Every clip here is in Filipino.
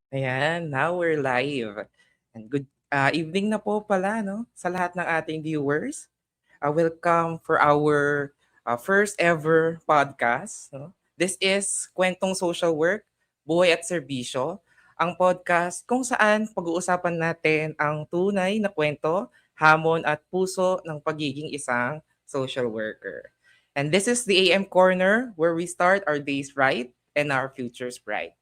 Ayan, now we're live. And good evening na po pala no sa lahat ng ating viewers. Welcome for our first ever podcast. No? This is Kwentong Social Work, Buhay at Serbisyo, ang podcast kung saan pag-uusapan natin ang tunay na kwento, hamon at puso ng pagiging isang social worker. And this is the AM Corner where we start our days right and our futures bright.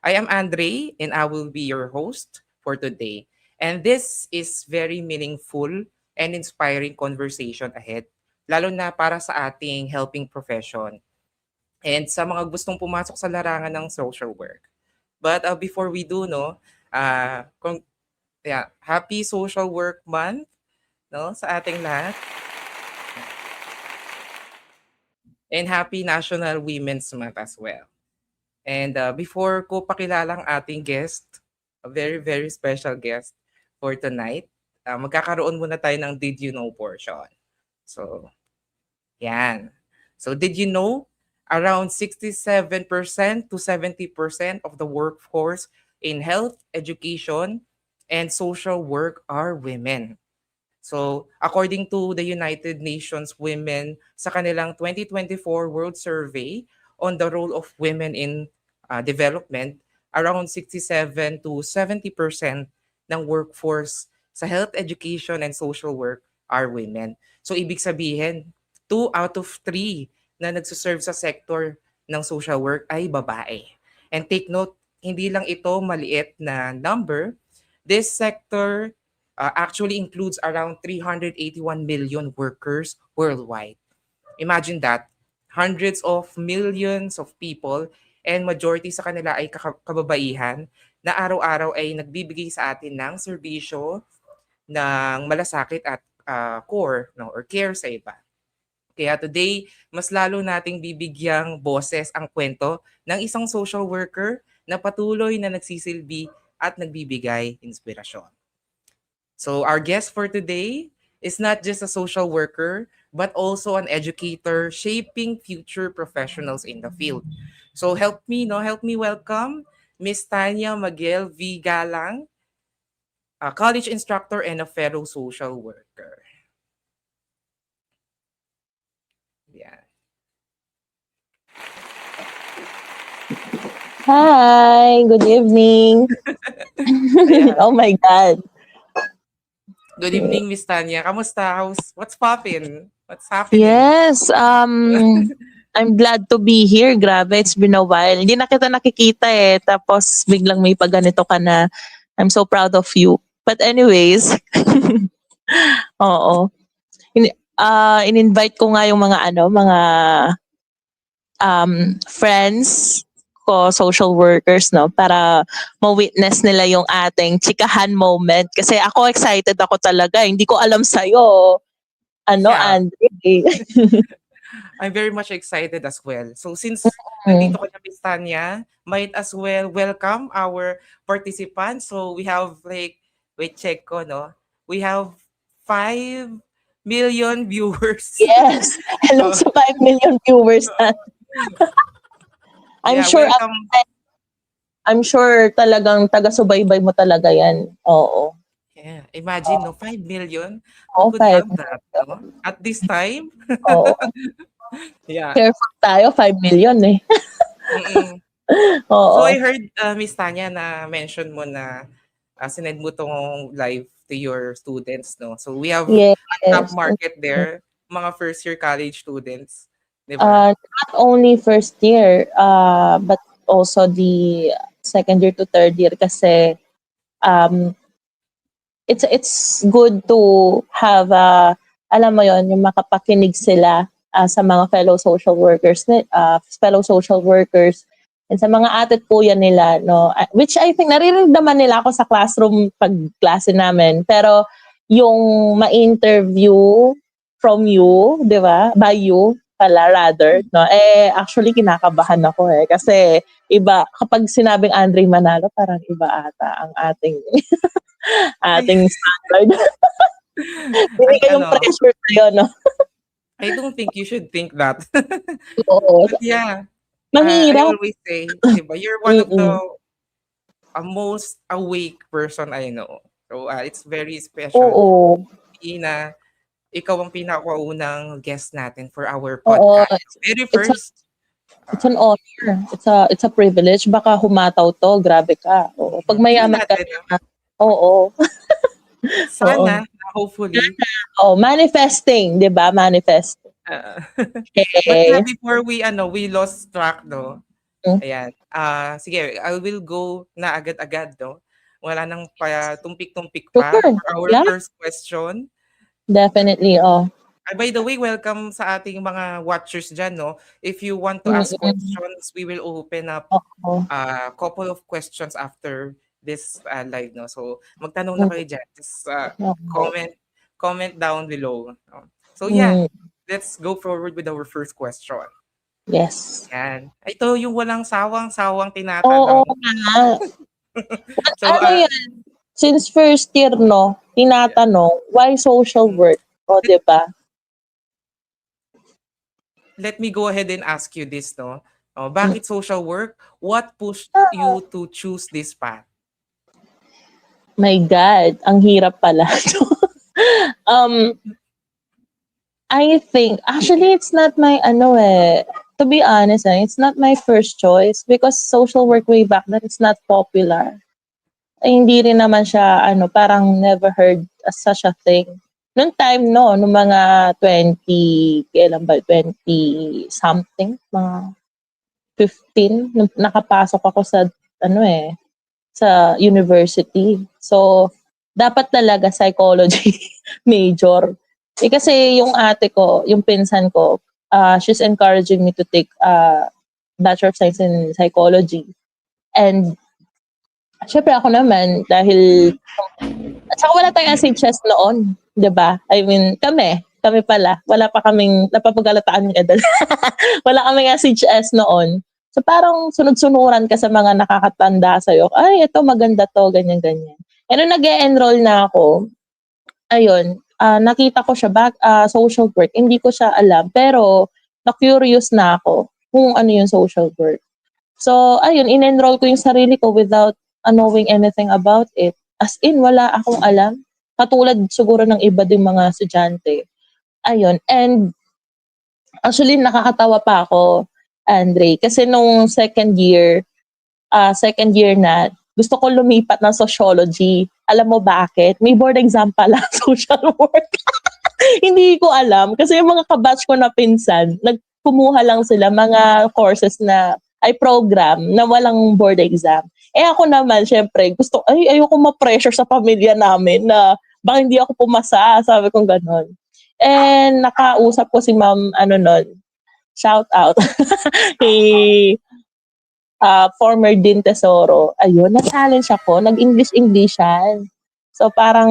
I am Andre and I will be your host for today. And this is very meaningful and inspiring conversation ahead, lalo na para sa ating helping profession and sa mga gustong pumasok sa larangan ng social work. But before we do, no, happy Social Work Month no, sa ating lahat. And happy National Women's Month as well. And before ko pakilalang ating guest, a very, very special guest for tonight, magkakaroon muna tayo ng Did You Know portion. So, yan. So, did you know around 67% to 70% of the workforce in health, education, and social work are women? So, according to the United Nations Women sa kanilang 2024 World Survey on the role of women in development, around 67 to 70% ng workforce sa health, education, and social work are women. So, ibig sabihin, 2 out of 3 na nagsuserve sa sector ng social work ay babae. And take note, hindi lang ito maliit na number. This sector actually includes around 381 million workers worldwide. Imagine that, hundreds of millions of people and majority sa kanila ay kababaihan na araw-araw ay nagbibigay sa atin ng serbisyo ng malasakit at core no, or care sa iba. Kaya today, mas lalo nating bibigyang boses ang kwento ng isang social worker na patuloy na nagsisilbi at nagbibigay inspirasyon. So our guest for today is not just a social worker, but also an educator shaping future professionals in the field. So help me welcome Miss Tanya Miguel V. Galang, a college instructor and a fellow social worker. Yeah. Hi, good evening. Ayan. Oh my God. Good evening, Miss Tanya. Kamusta? What's poppin'? What's happening? Yes, I'm glad to be here. Grabe, it's been a while. Hindi na kita nakikita eh. Tapos biglang may pagganito ka na. I'm so proud of you. But anyways, oo. In-invite ko nga yung mga friends ko, social workers, no, para ma-witness nila yung ating chikahan moment. Kasi ako excited ako talaga. Hindi ko alam sa'yo. Yeah. Andre? I'm very much excited as well. So since nandito ka na, Miss Tanya, might as well welcome our participants. So we have wait, check ko, no? We have 5 million viewers. Yes. Hello sa 5 million viewers natin. I'm Yeah, sure welcome. I'm sure talagang taga-subaybay mo talaga yan. Oo. Yeah, imagine, no? 5 million? Oo, Who could 5 have that, no? At this time? Oo. Yeah. Careful tayo, 5 million eh. Mm-mm. Oo. So I heard, Miss Tanya, na mention mo na sinend mo tong live to your students, no? So we have Yes. a top market there, mga first year college students, di ba? Not only first year, but also the second year to third year kasi um, it's good to have alam mo yon, yung makapakinig sila sa mga fellow social workers and sa mga atitpuyan nila, no, which I think naririnig naman nila ako sa classroom pag klase namin, pero yung ma-interview from you, di ba, by you pala rather, no, actually kinakabahan ako kasi iba kapag sinabing Andre Manalo, parang iba ata ang ating standard. Hindi kayong pressure sa'yo, no? I don't think you should think that. Oo. But yeah, I Mahirap. always say, di ba, you're one of the a most awake person I know. So, it's very special Oo. na ikaw ang pinakaunang guest natin for our Oo. podcast. Very It's first, It's an honor. It's a privilege. Baka humataw 'to, grabe ka. Oo. Pag tingnan mayaman ka natin, na, oo. Oo. sana, hopefully. Oo, manifesting, 'di ba? Manifesting. Oo. But yeah, Eh, before we lost track 'no, hmm, ayan, sige I will go na agad-agad 'no, wala ng pa tumpik-tumpik pa sure. for our Yeah, first question. definitely, oh. By the way, welcome sa ating mga watchers diyan 'no. If you want to ask Mm, questions, we will open up oo. a couple of questions after this, live 'no. So, magtanong na Hmm, kayo diyan. Just, oo. comment comment down below, no. So yeah, Hmm, let's go forward with our first question. yes. Yan. Ito yung walang sawang-sawang Oo tinatanong. nga. So, Ano 'yan, since first year 'no, yeah. tinatanong, why social Hmm. work? Oh, 'di ba? Let me go ahead and ask you this 'no. Hmm. Bakit social work? What pushed Ah, you to choose this path? my God, ang hirap pala. Um, I think actually it's not my ano, to be honest, it's not my first choice because social work way back then it's not popular. Ay hindi rin naman siya ano, parang never heard as such a thing. Nung time 'no, nung mga 20, kailan ba, 20 something, mga 15 nung nakapasok ako sa ano, sa university. So, dapat talaga psychology major. Eh, kasi yung ate ko, yung pinsan ko, she's encouraging me to take, Bachelor of Science in Psychology. And siyempre ako naman dahil at saka wala tayong SHS noon, 'di ba? I mean, kami pala, wala pa kaming napapagalataan yung edad. Wala kaming SHS noon. So parang sunod-sunuran ka sa mga nakakatanda sa'yo, "Ay ito maganda 'to," ganyan, ganyan. And nung nag-e-enroll na ako, ayun, nakita ko siya social work, hindi ko siya alam pero na-curious na ako kung ano yung social work. So ayun, in-enroll ko yung sarili ko without, knowing anything about it. As in wala akong alam, katulad siguro ng iba ding mga estudyante, ayun. And actually nakakatawa pa ako, Andre, kasi nung second year na, gusto ko lumipat ng sociology. Alam mo bakit? May board exam pala social work. Hindi ko alam kasi yung mga kabatch ko na pinsan, kumuha lang sila mga courses na ay program na walang board exam. Eh ako naman syempre ayoko ma-pressure sa pamilya namin na baka hindi ako pumasa, sabi kong gano'n. And nakausap ko si ma'am ano nun, shout out kay former Dean Tesoro. Ayun, na-challenge ako, nag-English-Englishan. So parang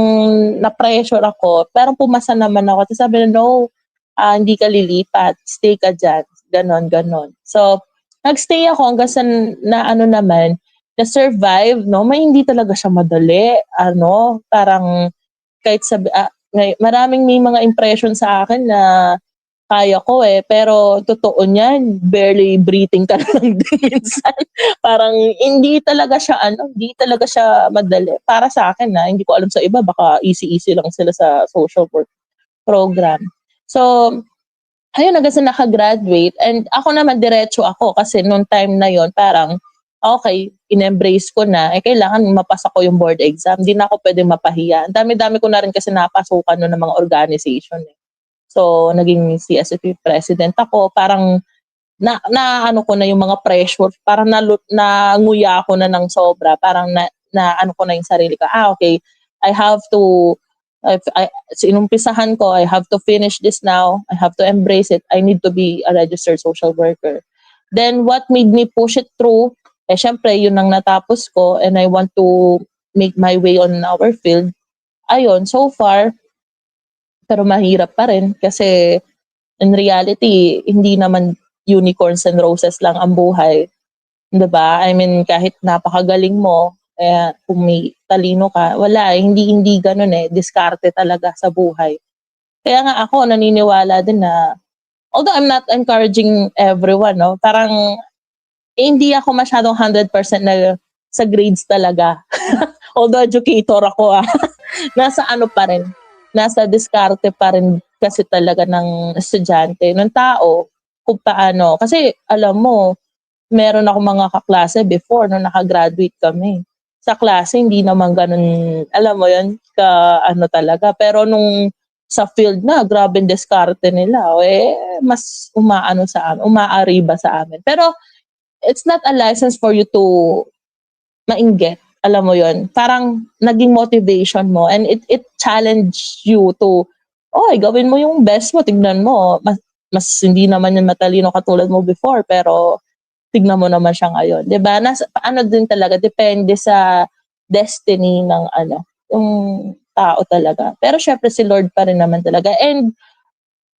na-pressure ako, pero pumasa naman ako. Tapos sabi na, no, hindi ka lilipat, stay ka dyan. Ganon, ganon. So, nag-stay ako hanggang sa na ano naman, na-survive, no? May hindi talaga siya madali. Ano, parang kahit maraming may mga impression sa akin na kaya ko, pero totoo niyan barely breathing ka lang din minsan. Parang hindi talaga siya madali. Para sa akin hindi ko alam sa iba baka easy-easy lang sila sa social work program. So, ayun hanggang sa naka-graduate and ako naman diretso ako kasi nung time na yon parang, okay in-embrace ko na, kailangan mapasa ko yung board exam, 'di na ako puwedeng mapahiya. Ang dami-dami ko na rin kasi napasukan nun ng mga organization, So, naging CSFP president ako, parang naano ko na yung mga pressure, parang nanguya ako na ng sobra, parang naano ko na yung sarili ko, okay, I have to, sinumpisahan ko, I have to finish this now, I have to embrace it, I need to be a registered social worker. Then, what made me push it through, syempre, yun ang natapos ko, and I want to make my way on our field. Ayun, so far, pero mahirap pa rin kasi in reality, hindi naman unicorns and roses lang ang buhay. 'Di ba? I mean, kahit napakagaling mo, kung may talino ka, wala, hindi gano'n diskarte talaga sa buhay. Kaya nga ako naniniwala din na although I'm not encouraging everyone 'no, parang hindi ako masyadong 100% na sa grades talaga. Although educator ako nasa ano pa rin, nasa diskarte pa rin kasi talaga ng estudyante, ng tao, kung paano. Kasi alam mo, meron ako mga kaklase before nung nakagraduate kami. Sa klase, hindi naman ganun, alam mo yun, ka ano talaga. Pero nung sa field na, grabe ang diskarte nila. Mas umaano sa amin, umaariba sa amin. Pero it's not a license for you to mainggit. Alam mo yon, parang naging motivation mo and it challenged you to, gawin mo yung best mo, tignan mo, mas hindi naman yung matalino katulad mo before, pero tignan mo naman siya ngayon. 'Di ba? Ano din talaga, depende sa destiny ng yung tao talaga. Pero syempre si Lord pa rin naman talaga. And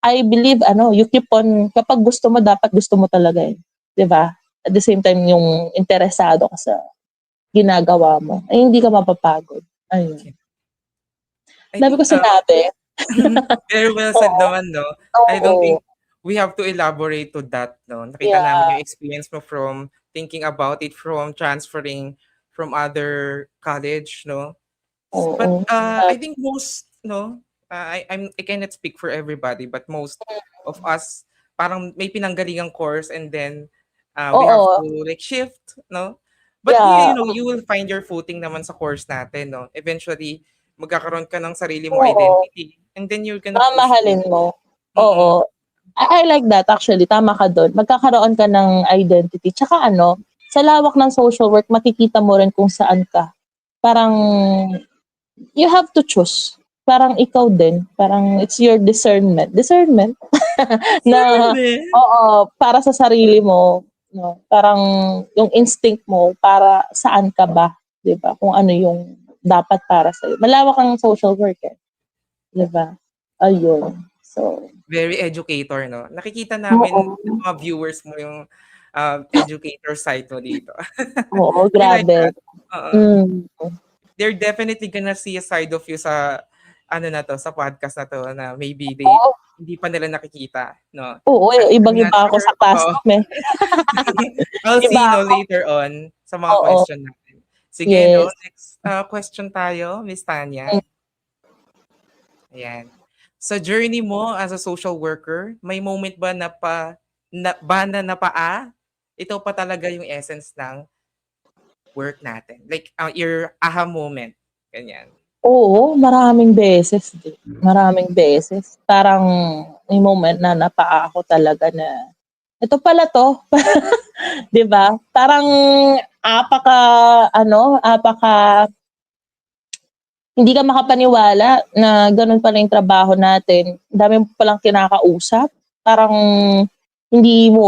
I believe you keep on, kapag gusto mo, dapat gusto mo talaga 'di ba? At the same time yung interesado ka sa ginagawa mo, ay hindi ka mapapagod. Ayun. I Dami think, ko sinabi. very well said Oo. naman, no? I don't think we have to elaborate to that, no? Nakita namin yung experience mo from thinking about it, from transferring from other college, no? But Oo. I think most, no, I cannot speak for everybody, but most of us parang may pinanggalingang course and then we have Oo. to like shift, no? But Yeah. you will find your footing naman sa course natin, no? Eventually, magkakaroon ka ng sarili mo Oo. identity and then you're gonna push through. Mamahalin mo. Mm-mm. Oo. I like that actually. Tama ka doon. Magkakaroon ka ng identity. Tsaka sa lawak ng social work, makikita mo rin kung saan ka. Parang, you have to choose. Parang ikaw din. Parang it's your discernment. Discernment? Na, para sa sarili mo. No? Parang yung instinct mo, para saan ka ba? Diba? Kung ano yung dapat para sa'yo. Malawak ang social work Diba? Ayun. So, Very educator, no? Nakikita namin oo. ng mga viewers mo yung educator side mo dito. Oo, I like grabe. that. Oo. Mm. They're definitely gonna see a side of you sa sa podcast na to na maybe Oo. hindi pa nila nakikita, no? Oo, At I'm not ibang-iba ako sure. sa classroom I'll Iba see, no, ako. later on sa mga Oo. question natin. Sige, no? Yes. Next question tayo, Miss Tanya. Mm. Ayan. Sa journey mo as a social worker, may moment ba na napaa? Ito pa talaga yung essence ng work natin. Like, your aha moment. Ganyan. Oo, maraming beses din. Maraming beses. Parang may moment na napaa ako talaga na, ito pala 'to. 'Di ba? Parang apaka hindi ka makapaniwala na gano'n pala yung trabaho natin. Ang dami mo palang kinakausap. Parang hindi mo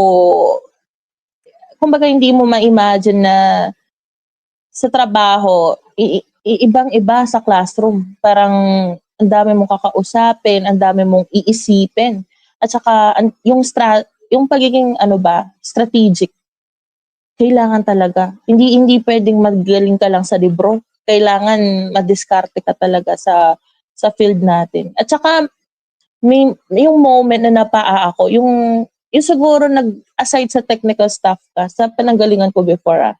kumbaga hindi mo ma-imagine na sa trabaho ibang-iba sa classroom. Parang ang dami mong kakausapin, ang dami mong iisipin. At saka yung pagiging strategic, kailangan talaga. Hindi puwedeng magaling ka lang sa libro. Kailangan madiskarte ka talaga sa field natin. At saka yung moment na napaa ako, yung siguro aside sa technical staff ka, sa pinanggalingan ko before,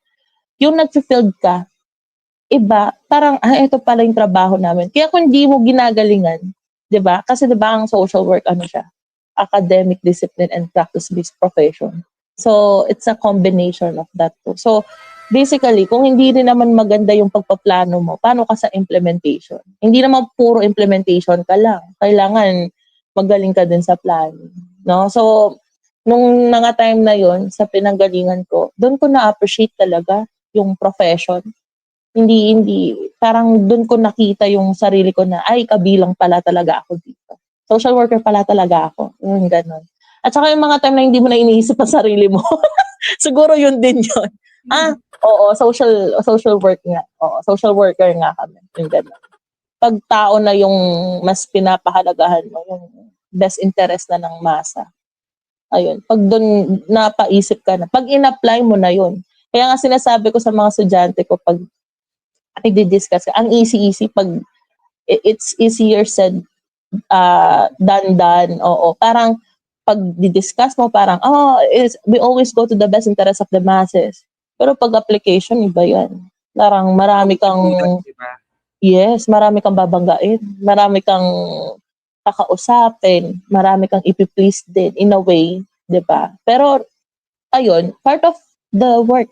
yung nagfi-field ka, iba, parang, ito pala yung trabaho namin. Kaya kung hindi mo ginagalingan, 'di ba? Kasi 'di ba ang social work siya, academic discipline and practice-based profession. So, it's a combination of that too. So, basically, kung hindi rin naman maganda yung pagpaplano mo, paano ka sa implementation? Hindi naman puro implementation ka lang. Kailangan magaling ka din sa planning, no? So, nung mga time na yon sa pinanggalingan ko, doon ko na-appreciate talaga yung profession. Hindi parang doon ko nakita yung sarili ko na, ay, kabilang pala talaga ako dito. Social worker pala talaga ako. Yung gano'n. At saka yung mga time na hindi mo na iniisip ang sarili mo. Siguro yun din yun. Oo, social work nga. Oo, social worker nga kami. Yung gano'n. Pag tao na yung mas pinapahalagahan mo, yung best interest na ng masa. Ayun. Pag doon napaisip ka na, pag in-apply mo na yun. Kaya nga sinasabi ko sa mga estudyante ko, pag nagdi-discuss ka, ang easy-easy pag it's easier said than oo. Parang pag di-discuss mo, parang, we always go to the best interest of the masses. Pero pag application, iba yan. Parang marami kang, di ba? yes, marami kang babanggain, marami kang kakausapin, marami kang ipi-please din in a way, 'di ba? Pero ayun, part of the work,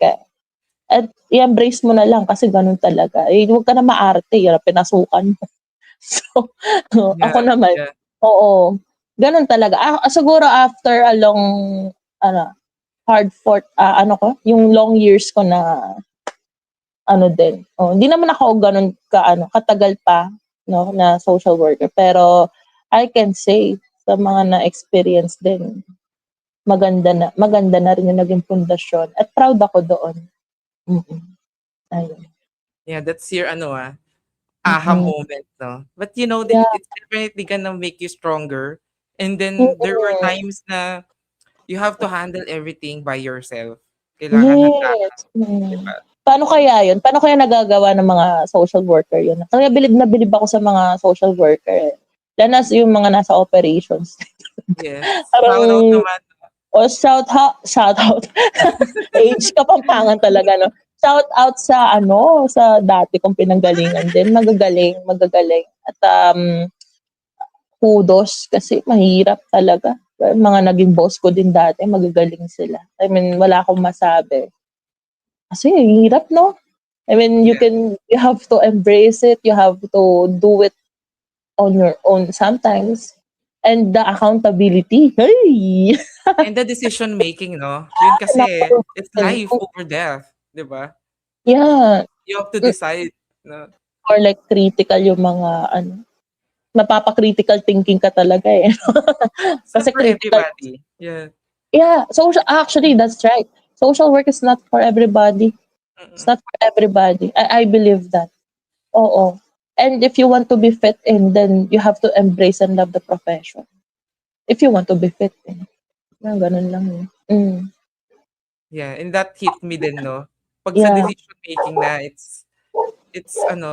at i-embrace mo na lang kasi gano'n talaga. Eh, huwag ka na maarte, hirap pinasukan mo. So, ako Yeah, naman, yeah. oo, gano'n talaga. Siguro after a long ano, hard fought, ano ko, yung long years ko na ano din, hindi naman ako gano'n katagal pa 'no, na social worker. Pero I can say sa mga na-experience din, maganda na rin yung naging pundasyon at proud ako doon. Ayun. Yeah, that's your aha Mm. moment, no? But you know, Yeah. it's definitely gonna make you stronger. And then there were Mm. times na you have to handle everything by yourself. Kailangan handa ka, Yes. di ba? Paano kaya yun? Paano kaya nagagawa ng mga social worker yun? Kaya bilib na bilib ako sa mga social worker, eh. Lalo na yung mga nasa operations. Yes. Parang, Shout out naman. shout out. Age Kapampangan talaga, no? Shout out sa dati kong pinanggalingan din. Magagaling. At kudos kasi mahirap talaga. Mga naging boss ko din dati, magagaling sila. I mean, wala akong masabi. Kasi hirap, no? I mean, Yeah. you have to embrace it. You have to do it on your own sometimes. And the accountability. Hey! And the decision making, no? Yun kasi, Naku. it's life over death, di ba? Yeah. You have to decide, no? Or like critical yung mga napapa-critical thinking ka talaga, eh. It's not Kasi for critical. everybody. Yeah. Yeah, actually that's right. Social work is not for everybody. It's Mm-mm. not for everybody. I believe that. Oo. And if you want to be fit in, then you have to embrace and love the profession. If you want to be fit in. Ganun lang yun. Yeah, and that hit me din, no? Pag sa Yeah. decision making na, it's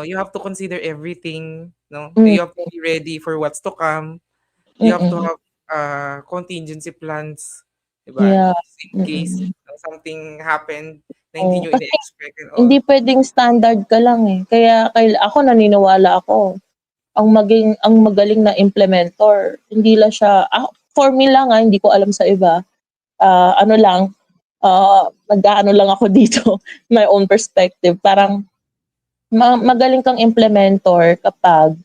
you have to consider everything, no? Mm. You have to be ready for what's to come. You have to Mm. have contingency plans, 'di ba? Yeah. Just in case something happened na hindi Oo. nyo Kasi ine-expect and all. hindi puwedeng standard ka lang, eh. Kaya ako naniniwala ako, ang magaling na implementor, hindi lang siya, for me lang, hindi ko alam sa iba. Ano lang, mag-aano lang ako dito, my own perspective. Parang magaling kang implementor kapag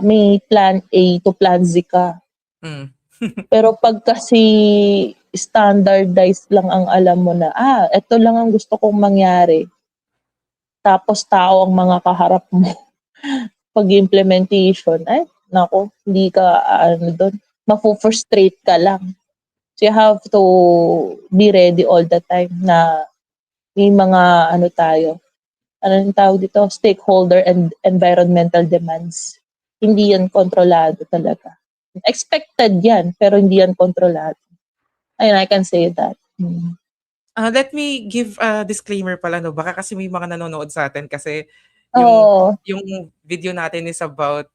may plan A to plan Z ka. Mm. Pero pag kasi standardized lang ang alam mo na, eto lang ang gusto kong mangyari, tapos tao ang mga kaharap mo, pag implementation, naku, hindi ka dun, mafo-frustrate ka lang. So you have to be ready all the time na may mga tayo, yung tawag dito, stakeholder and environmental demands. Hindi yan kontrolado talaga. Expected yan, pero hindi yan kontrolado. Ayun, I can say that. Let me give a disclaimer pala, no? Baka kasi may mga nanonood sa atin kasi Oo. yung video natin is about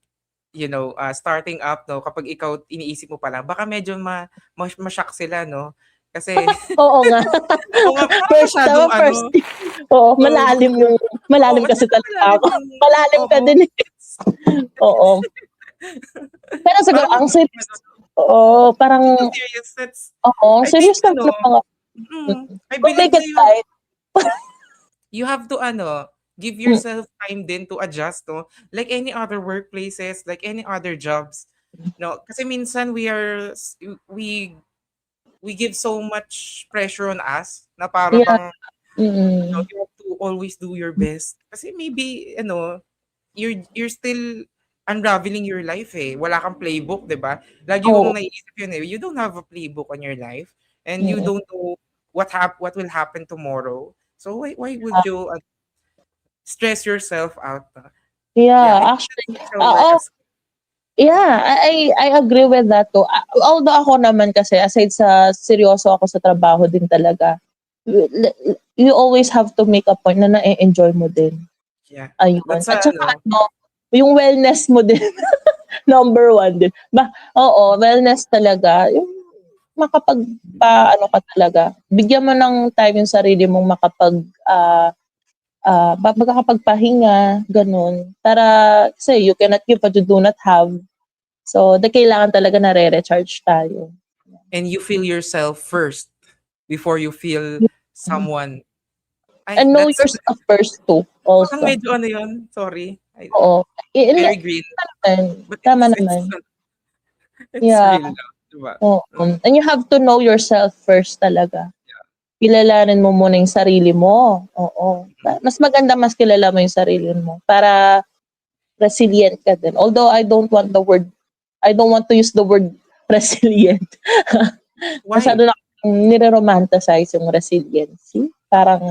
starting up, no? Kapag ikaw iniisip mo pala, baka medyo ma-shock sila, no? Kasi Oo nga. oo nga, parang masyadong First, oo, oo, malalim kasi masyadong talaga malalim ako. yung Malalim ka oo. din, eh. Oo. Pero siguro Parang ang serious, oo, parang, serious. oo, I think serious naman ang mga, I we'll believe make it na light. you have to give Mm. yourself time din to adjust, no? Like any other workplaces, like any other jobs. No, kasi minsan we give so much pressure on us na para Yeah. bang Mm. you have to always do your best. Kasi maybe you're still unraveling your life, eh. Wala kang playbook, 'di ba? Lagi Oo. kong naiisip yun, eh. You don't have a playbook on your life and you Mm. don't know what will happen tomorrow. So why would you stress yourself out? Yeah, I Yeah, think actually, that's social work as yeah, I agree with that too. Although ako naman kasi, aside sa seryoso ako sa trabaho din talaga, you always have to make a point na na-e-enjoy mo din. yeah. Ayun. But At sa saka yung wellness mo din, number one din. Oo, wellness talaga. Yung makapagpa-ano ka talaga. Bigyan mo ng time yung sarili mong makakapagpahinga, ganun. Para, kasi you cannot give what you do not have. So, kailangan talaga na re-recharge tayo. And you feel yourself first before you feel someone. Ay, And know that's yourself first too, parang also. medyo ano yun, sorry. Oo. Very green. But Tama it's naman. it's Yeah. real lang, diba? Oo. And you have to know yourself first talaga. Kilalanin mo muna yung sarili mo. Oo. Mas maganda mas kilala mo yung sarili mo para resilient ka din. Although I don't want to use the word resilient. Why? Masyado na nire-romanticize yung resiliency. Parang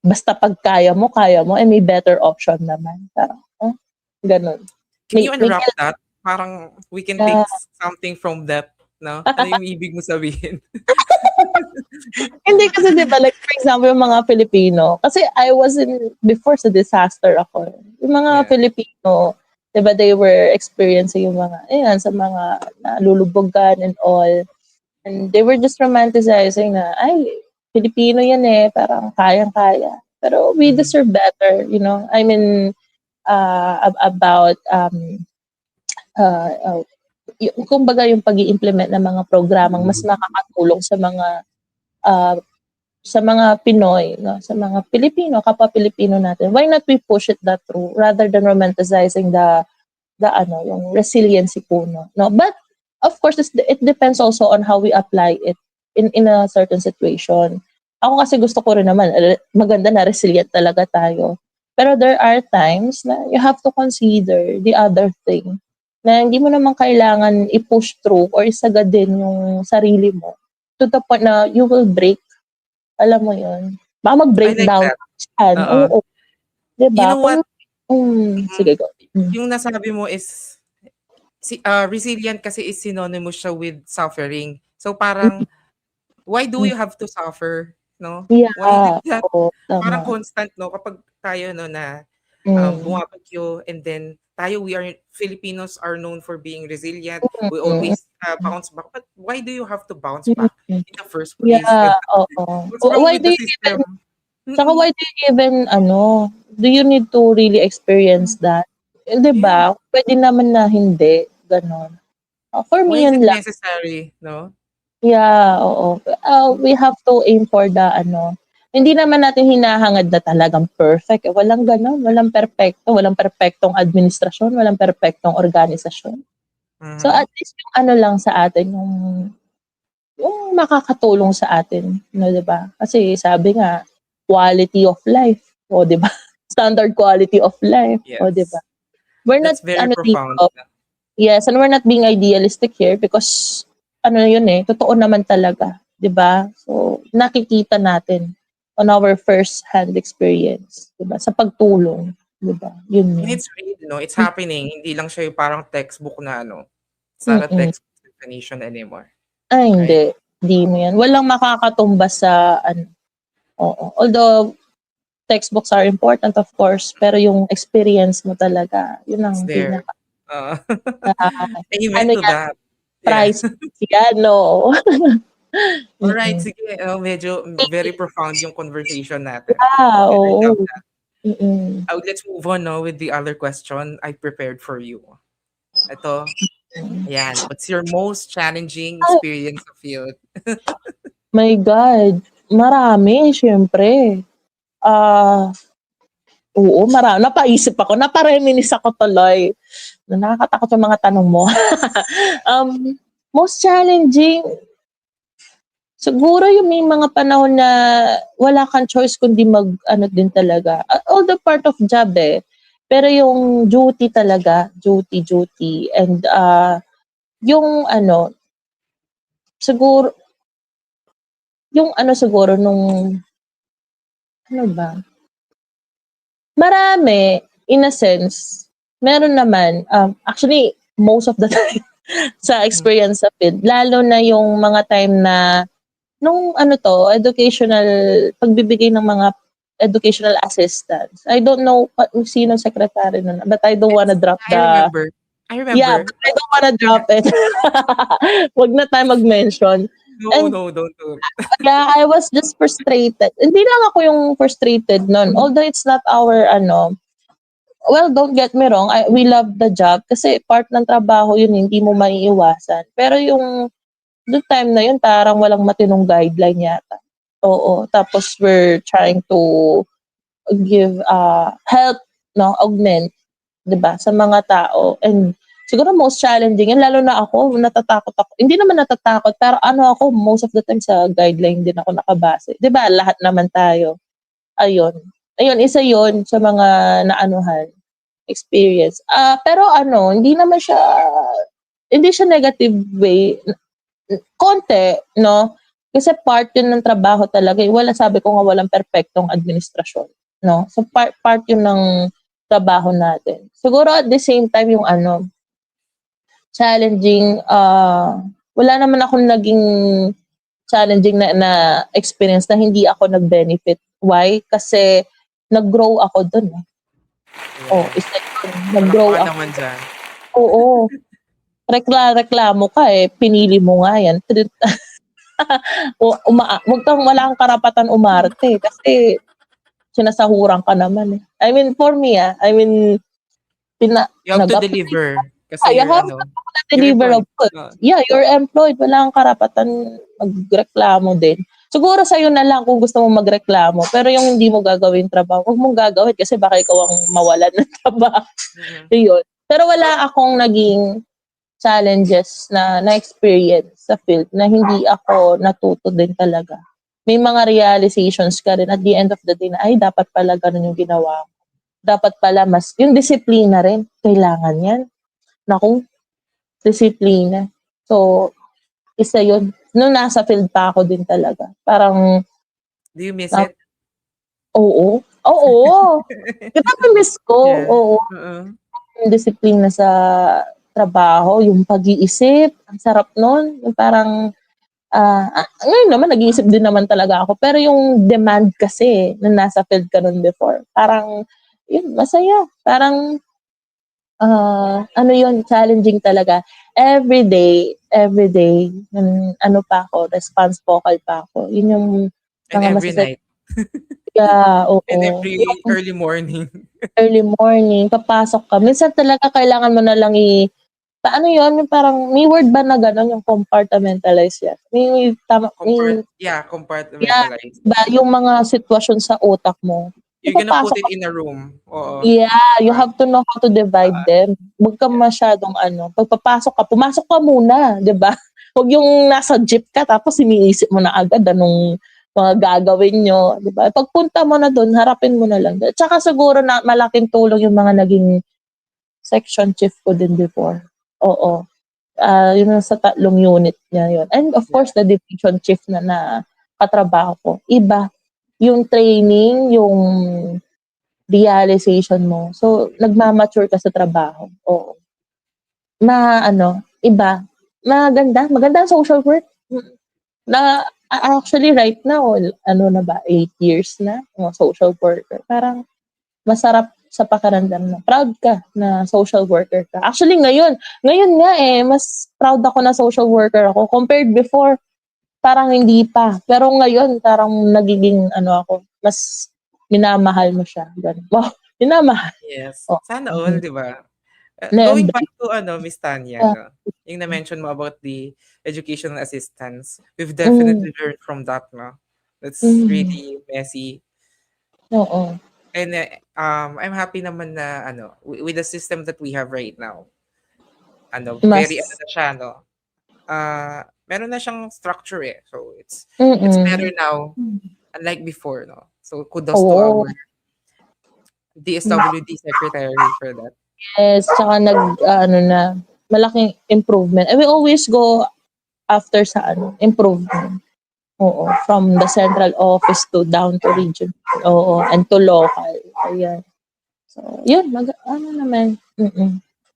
basta pag kaya mo, and may better option naman. Parang, ganun. Can you unwrap that? Parang we can take something from that, no? Ano yung ibig mo sabihin? Hindi kasi diba, like for example, yung mga Filipino, kasi I was before sa disaster ako. Yung mga Filipino, diba, they were experiencing yung mga, sa mga nalulubogan and all. And they were just romanticizing na, ay, Filipino yan parang kayang-kaya. Pero we deserve better, I mean, about, kumbaga yung pag-i-implement ng mga programang mas makakatulong sa mga Pinoy, no? Sa mga Pilipino, kapwa Pilipino natin. Why not we push it that through rather than romanticizing yung resiliency po, no? But of course, it depends also on how we apply it in a certain situation. Ako kasi gusto ko rin naman, maganda na resilient talaga tayo. Pero there are times na you have to consider the other thing na hindi mo naman kailangan i-push through or isagadin yung sarili mo to the point na you will break. Alam mo yun? Baka mag-breakdown. Oo. Diba? You know what? Sige, go. Yung nasabi mo is, resilient kasi is synonymous siya with suffering. So parang, why do you have to suffer? No? Yeah. Why is that? Tama. Parang constant, no? Kapag tayo, no, na bumabagyo and then we are Filipinos are known for being resilient. We always bounce back. But why do you have to bounce back in the first place? Yeah, What's wrong why with do the you system? Saka why do you even, do you need to really experience that? Diba? Pwede naman na hindi. Ganon. For Why me, is yun it lang. necessary, no? Yeah, oo. We have to aim for the, hindi naman natin hinahangad na talagang perfect. Walang ganon. Walang perpekto. Walang perpektong administrasyon. Walang perpektong organisasyon. So at least yung lang sa atin, yung makakatulong sa atin, diba? Kasi sabi nga, quality of life, diba? Standard quality of life, diba? We're That's not, very profound. Yes, and we're not being idealistic here because, totoo naman talaga, diba? So, nakikita natin on our first-hand experience, diba? Sa pagtulong, diba? Yun. And it's real, it's happening. Hindi lang siya yung parang textbook na, it's not a textbook definition anymore. Ay, hindi. Hindi mo yan. Walang makakatumbas sa, Oo. Although, textbooks are important, of course, pero yung experience mo talaga, yun ang pinaka. Amen to that. Price yan, no? Alright, sige. Medyo very profound yung conversation natin. Oo. I love that. Let's move on with the other question I prepared for you. Ito. Ayan. What's your most challenging experience of youth? My God. Marami, syempre. Oo, marami. Napaisip ako. Napareminis ako tuloy. Nakakatakot yung mga tanong mo. Most challenging, siguro yung may mga panahon na wala kang choice kundi din talaga. All the part of job Pero yung duty talaga, duty. And yung siguro, siguro nung, ba? Marami, in a sense. Meron naman, actually, most of the time, sa experience sa PID, lalo na yung mga time na, nung pagbibigay ng mga educational assistance. I don't know kung sino secretary nun, but I don't wanna drop I remember. Yeah, but I don't wanna drop it. Wag na tayo mag-mention. No, no, don't do it. Yeah, I was just frustrated. Hindi lang ako yung frustrated nun. Although it's not our well, don't get me wrong, we love the job kasi part ng trabaho yun, hindi mo maiiwasan. Pero yung the time na yun, parang walang matinong guideline yata. Oo, tapos we're trying to give help, no, augment, 'di ba, sa mga tao. And siguro most challenging yan, lalo na ako, natatakot ako. Hindi naman natatakot, pero ako, most of the time sa guideline din ako nakabase. 'Di ba, lahat naman tayo. Ayun. Ayun, isa yun sa mga naanuhan, experience. Pero hindi siya negative way. Konti, no? Kasi part yun ng trabaho talaga. Sabi ko nga, walang perpektong administrasyon, no? So part yun ng trabaho natin. Siguro at the same time yung challenging, wala naman akong naging challenging na experience na hindi ako nag-benefit. Why? Kasi nag-grow ako dun. Oh, Yes. isa yun. Nag-grow Palakpakan ako. naman dyan. Oo. Reklamo ka pinili mo nga yan. Wala kang karapatan umarte kasi sinasahuran ka naman. I mean, for me, You have to nag-apply deliver. ka, Kasi you you're, have to you're deliver of employed. goods. Yeah, you're employed. Wala kang karapatan magreklamo din. Siguro sa'yo na lang kung gusto mo magreklamo. Pero yung hindi mo gagawin trabaho, huwag mong gagawin kasi baka ikaw ang mawalan ng trabaho. Mhm. Yun. Pero wala akong naging challenges na experience sa field na hindi ako natuto din talaga. May mga realizations ka rin at the end of the day na, ay, dapat pala ganun yung ginawa ko. Dapat pala yung disiplina rin, kailangan yan. Naku, disiplina. So, isa yun. Nung nasa field pa ako din talaga. Parang, Do you miss it? oo. Grabe miss ko. Yeah. Oo. Yung disiplina sa trabaho, yung pag-iisip, ang sarap nun. Yung parang, ngayon naman, nag-iisip din naman talaga ako. Pero yung demand kasi, na nasa field ka nun before, parang, yun, masaya. Parang, yun, challenging talaga. Every day, pa ako, response vocal pa ako. Yun yung And mga every night. Yeah, oo. And every Yung early morning. early morning, papasok ka. Minsan talaga kailangan mo na lang paano yun? Yung parang, may word ba na gano'n yung compartmentalize yan? Compartmentalize. Ba, yung mga sitwasyon sa utak mo. You're gonna put Ipapasok it in a room. Oo. Yeah, you have to know how to divide them. Huwag ka masyadong pagpapasok ka, pumasok ka muna, 'di ba? Huwag yung nasa jeep ka tapos iniisip mo na agad anong mga gagawin nyo, 'di ba? Pagpunta mo na doon, harapin mo na lang. At saka siguro na malaking tulong yung mga naging section chief ko din before. Oo. Yun sa 3 unit niya yun. And of course, the division chief na katrabaho ko. Iba. Yung training, yung realization mo. So, nagmamature ka sa trabaho. Oo. Iba. Maganda ang social work. Actually, right now, 8 years na, social worker. Parang, masarap sa pakiramdam na proud ka na social worker ka. Actually, ngayon nga mas proud ako na social worker ako compared before. Parang hindi pa. Pero ngayon, parang nagiging ako, mas minamahal mo siya. Ganun. Wow, minamahal. Yes. Oh. Sana all, di ba? Na-embrace. Going back to Miss Tanya, no? Yung na-mention mo about the educational assistance, we've definitely learned from that, no? That's really messy. Oo. And I'm happy naman na with the system that we have right now. Very na siya, no? Meron na siyang structure eh. So it's better now unlike before, no? So kudos to our DSWD secretary for that. Yes, tsaka malaking improvement. And we always go after sa improvement. Oo, from the central office to down to region. Oo, and to local. Ayan. So, yun, naman.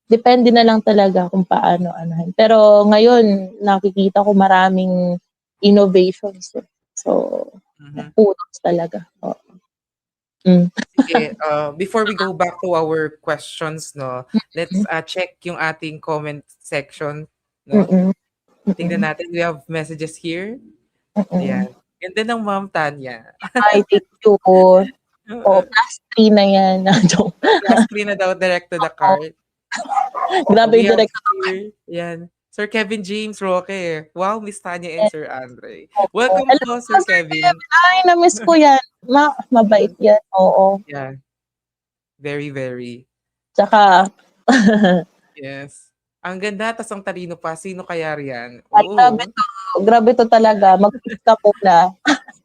Depende na lang talaga kung paano anahin. Pero ngayon, nakikita ko maraming innovations. So, putos talaga. Oo. Sige, before we go back to our questions, no, let's check yung ating comment section, no? Tingnan Mm-mm. natin, we have messages here. Mm-mm. Ayan. Ganda ng Ma'am Tanya. Ay, thank you. Oo, plus 3 na yan. Joke. Plus 3 na daw, direct to the Oo, cart. grabe We yung have direct. here, yan, Sir Kevin James Roque. Wow, Miss Tanya and Sir Andre. Oo. Welcome Alam po, mo, Sir Sir Kevin. Kevin, ay, na-miss ko yan. Mabait Mm, yan, oo. yeah, very, very. Tsaka, Yes. Ang ganda, tas ang talino pa. Sino kaya riyan? ay, grabe Oo, to. Grabe to talaga. Mag-fix ka muna.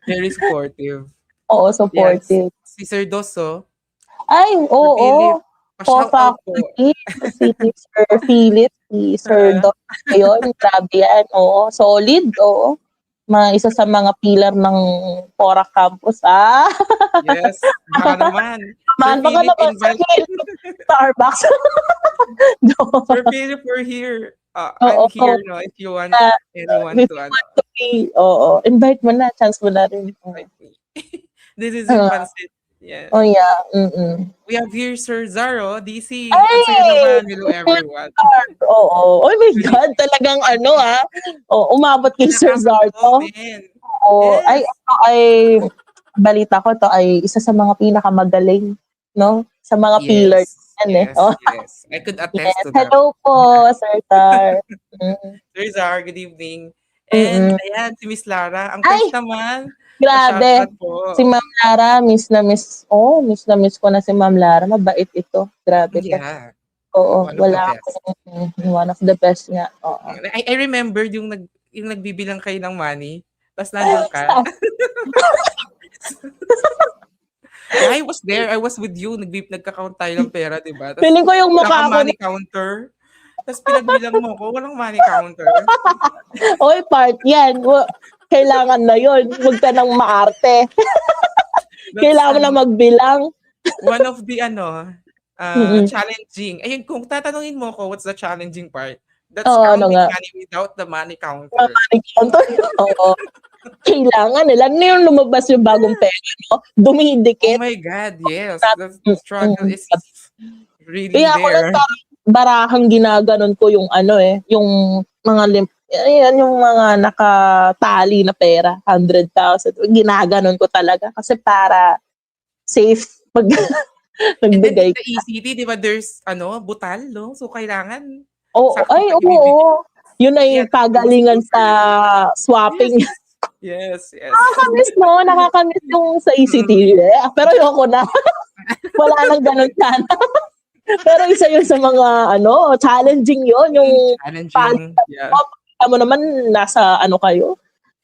very supportive. Oo, Yan, supportive. si Sir Dosso, Ay, Sir Philip, oo. pa-shout out po. Co-faculty, si Sir Philip, si Sir Ah, Doc. Ayun, grabe yan. Oo, solid, oo. Isa sa mga pillar ng Pora Campus. Ah, yes, baka naman. Sir man, baka Philip, naman sa invite. Starbucks. Sir Philip, we're here. Oo, I'm here, no, if you want uh, anyone if to, you want to be, oo, invite mo na, chance mo na rin. Oo. invite me. This is in Pansit. Yes. Oh, yeah. Mm-mm. We have here Sir Zaro, DC. Ang saya Ay! naman. Hello, everyone. Oo. Oh my Really, God, talagang ano oh, umabot kay Sir nakaka-love, Zarto. man. Oo. Ay, Yes. ito ay, balita ko to ay isa sa mga pinakamagaling, no? Sa mga pillar Yes. yan eh. Yes. Oh, Yes. I could attest yes. to that. Hello po, Sir Tar. Mm. Sir Zar, good evening. And Mm-mm. ayan, si Miss Lara. Ang Ay, fresh naman. grabe. Pa-shoutout po. Si Ma'am Lara, miss na miss ko na si Ma'am Lara. Mabait ito. Grabe to. Yeah. Oo, One of the wala best. akong one of the best nga. Oo. I remember yung nagbibilang kayo ng money. Tapos nandun ka. Yeah, I was there. I was with you. Nagka-count tayo ng pera, di ba? Tapos Feeling ko yung wala kang mukha ko. money counter. Tapos pinagbilang mo ko, walang money counter. Oy, part yan. Kailangan na yon. Huwag ka nang maarte. That's Kailangan mo na magbilang. one of the Mm-mm. challenging. Ayun, kung tatanungin mo ko, what's the challenging part? That's Oo, ano counting nga. money without the money counter. Money counter. Oo. Kailangan eh. Lalo na yung lumabas yung bagong pera, no? Oh Dumidikit. my God, yes. The struggle is really Kaya ako lang there. parang barahang ginaganon ko yung yung mga ayan, yung mga nakatali na pera, 100,000. Ginaganon ko talaga kasi para safe pag And then nagbigay. sa ECT, di ba, there's butal, no? So kailangan Oo, sakto ay, pa ibibigay. oo. Yun ay Yeah, that's pagalingan useful sa for swapping. Yes, yes. Nakakamiss, no? Nakakamiss yung sa ECT. Pero ayoko na. Wala nang ganun sana. Pero isa yun sa mga, challenging yun. Yung Challenging. Yeah. palitan mo naman, nasa kayo?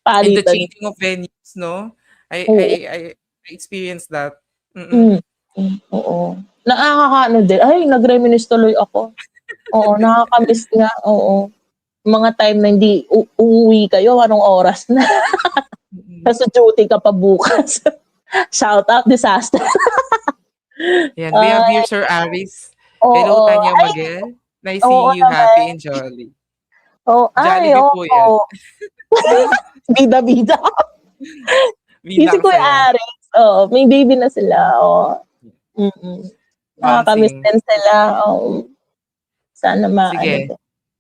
And the Palitan. changing of venues, no? Oo. I experienced that. Mm. Oo. Nakakaano din. Ay, nag-reminisce tuloy ako. Oo, nakakamiss nga. Oo. Mga time na hindi uuwi kayo, anong oras na? Nasa duty ka pa bukas. Shout out, disaster. Yan, we have here Sir Aris. Hello, Oo. Tanya Ay, Magel. Nice oo seeing you, naman. happy and jolly. Ay, Jollibee po yan. Bida-bida. Bida Si Kuya saya. Aris. Oo, may baby na sila. Oo. Nakakamiss Bouncing. din sila. Oo. Sana Sige. din.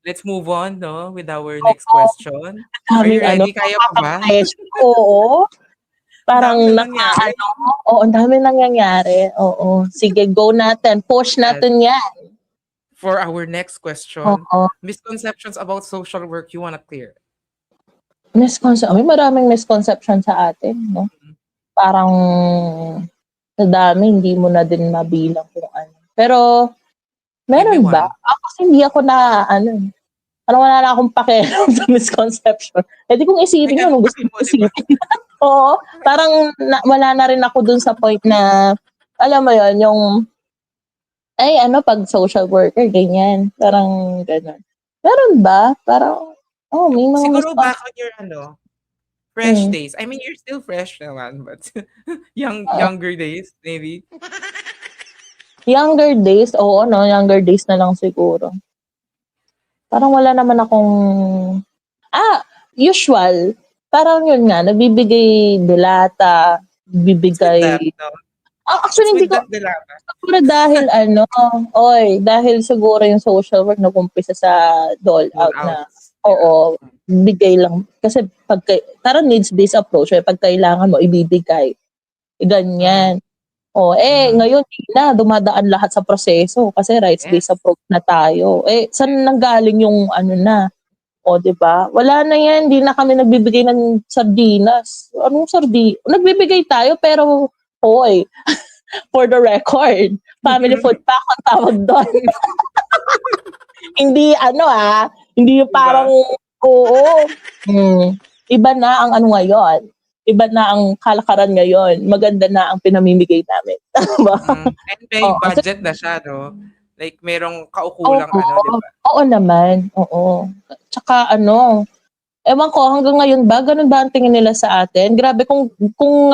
Let's move on, no, with our next question. Are you Daming ready? Kaya pa ba? Oo. Parang Dami na nangyari. Oo, ang dami nangyayari. Oo. Sige, go natin. Push natin yan. For our next question, Oo. misconceptions about social work you wanna clear? May maraming misconception sa atin, no? Parang sa dami, hindi mo na din mabilang kung ano. Pero, meron Maybe ba? one. Ako kasi hindi ako wala na akong pakialam sa misconception. Pwede kong isipin yun, gusto mo, kong isipin. Oo, parang wala na rin ako dun sa point na, alam mo yun, yung, pag social worker, ganyan. Parang, gano'n. Meron ba? Parang, may mga Siguro back on your fresh days. I mean, you're still fresh naman, but younger days, maybe. Younger days, oo, no? Younger days na lang siguro. Parang wala naman akong, usual. Parang yun nga, nagbibigay delata, bibigay. Actually, hindi ko, siguro dahil dahil siguro yung social work nag-umpisa sa dole out na Oo, bigay lang. Kasi parang needs-based approach, pag kailangan mo, ibibigay. Ganyan. Ngayon hindi na, dumadaan lahat sa proseso kasi rights-based Yes. approach na tayo. Saan nanggaling yung ano na, 'di ba? Wala na yan, hindi na kami nagbibigay ng sardinas. Anong nagbibigay tayo pero, hoy, for the record, family food pack ang tawag doon. Hindi hindi yung parang, iba na ang ano ngayon. Iba na ang kalakaran ngayon. Maganda na ang pinamimigay namin. Tama? And may budget na siya, no? Like, merong kaukulang di ba? Oo naman. Oo. Tsaka ewan ko, hanggang ngayon ba, ganun ba ang tingin nila sa atin? Grabe, kung